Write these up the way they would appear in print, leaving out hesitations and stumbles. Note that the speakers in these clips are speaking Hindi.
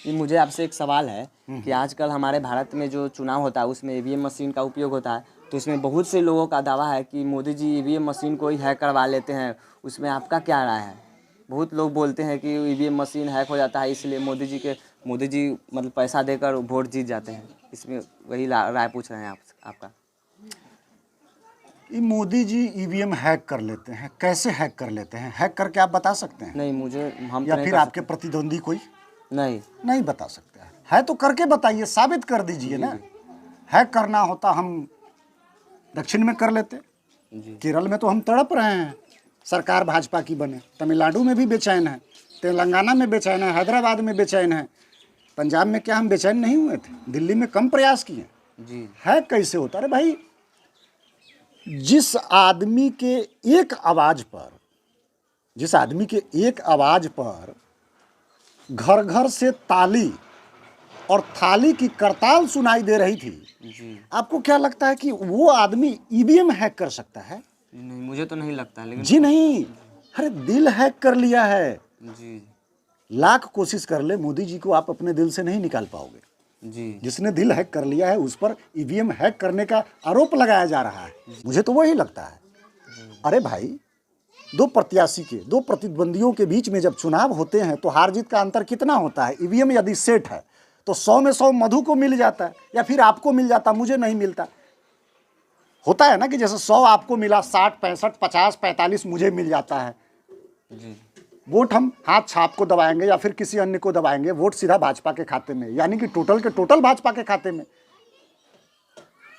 कि मुझे आपसे एक सवाल है कि आजकल हमारे भारत में जो चुनाव होता है उसमें ईवीएम मशीन का उपयोग होता है, तो इसमें बहुत से लोगों का दावा है कि मोदी जी ईवीएम मशीन को ही हैक करवा लेते हैं। उसमें आपका क्या राय है? बहुत लोग बोलते हैं कि ईवीएम मशीन हैक हो जाता है, इसलिए मोदी जी मतलब पैसा देकर वोट जीत जाते हैं। इसमें वही राय पूछ रहे हैं आपका। ये मोदी जी ईवीएम हैक कर लेते हैं, कैसे हैक कर लेते हैं? हैक करके आप बता सकते हैं? नहीं, मुझे हम या तो नहीं फिर कर आपके प्रतिद्वंदी कोई नहीं बता सकते हैं? है तो करके बताइए, साबित कर दीजिए ना। हैक करना होता हम दक्षिण में कर लेते, केरल में तो हम तड़प रहे हैं सरकार भाजपा की बने, तमिलनाडु में भी बेचैन है, तेलंगाना में बेचैन है, हैदराबाद में बेचैन है। पंजाब में क्या हम बेचैन नहीं हुए थे? दिल्ली में कम प्रयास किए जी। हैक कैसे होता? अरे भाई, जिस आदमी के एक आवाज पर घर घर से ताली और थाली की करताल सुनाई दे रही थी जी। आपको क्या लगता है कि वो आदमी ईवीएम हैक कर सकता है? नहीं, मुझे तो नहीं लगता, लेकिन जी नहीं। अरे दिल हैक कर लिया है। जी लाख कोशिश कर ले, मोदी जी को आप अपने दिल से नहीं निकाल पाओगे। जी। जिसने दिल हैक कर लिया है उस पर ईवीएम हैक करने का आरोप लगाया जा रहा है। मुझे तो वही लगता है। अरे भाई, दो प्रतिद्वंदियों के बीच में जब चुनाव होते हैं तो हार जीत का अंतर कितना होता है? ईवीएम यदि सेट है तो 100 में 100 मधु को मिल जाता है या फिर आपको मिल जाता, मुझे नहीं मिलता। होता है ना कि जैसे 100 आपको मिला, 60, 65, 50, 45 मुझे मिल जाता है। जी। वोट हम हाथ छाप को दबाएंगे या फिर किसी अन्य को दबाएंगे, वोट सीधा भाजपा के खाते में, यानी कि टोटल के टोटल भाजपा के खाते में।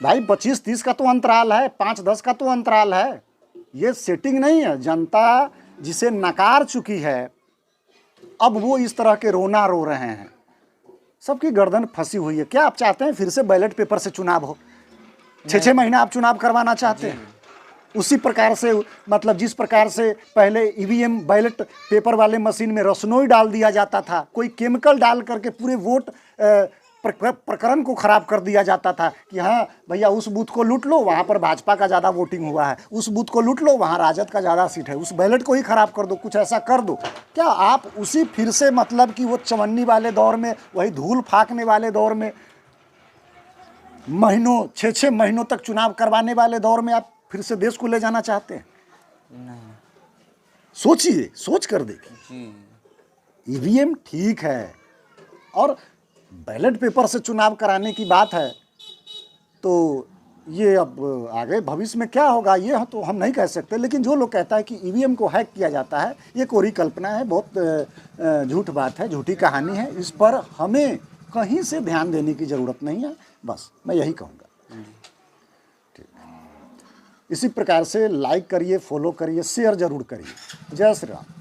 भाई 25-30 का तो अंतराल है, 5-10 का तो अंतराल है। ये सेटिंग नहीं है। जनता जिसे नकार चुकी है, अब वो इस तरह के रोना रो रहे हैं। सबकी गर्दन फंसी हुई है। क्या आप चाहते हैं फिर से बैलेट पेपर से चुनाव हो? 6-6 महीने आप चुनाव करवाना चाहते हैं? उसी प्रकार से, मतलब जिस प्रकार से पहले ईवीएम बैलेट पेपर वाले मशीन में रसनोई डाल दिया जाता था, कोई केमिकल डाल करके पूरे वोट प्रकरण को खराब कर दिया जाता था कि हाँ भैया उस बूथ को लूट लो, वहाँ पर भाजपा का ज़्यादा वोटिंग हुआ है, उस बूथ को लूट लो, वहाँ राजद का ज़्यादा सीट है, उस बैलेट को ही खराब कर दो, कुछ ऐसा कर दो। क्या आप उसी फिर से, मतलब कि वो चवन्नी वाले दौर में, वही धूल फाकने वाले दौर में, महीनों 6-6 महीनों तक चुनाव करवाने वाले दौर में आप फिर से देश को ले जाना चाहते हैं? नहीं। सोचिए, सोच कर देखिए। ईवीएम ठीक है, और बैलेट पेपर से चुनाव कराने की बात है तो ये अब आगे भविष्य में क्या होगा ये तो हम नहीं कह सकते। लेकिन जो लोग कहता है कि ईवीएम को हैक किया जाता है, ये कोरी कल्पना है, बहुत झूठ बात है, झूठी कहानी है। इस पर हमें कहीं से ध्यान देने की ज़रूरत नहीं है, बस मैं यही कहूँगा। ठीक है, इसी प्रकार से लाइक करिए, फॉलो करिए, शेयर जरूर करिए। जय श्री राम।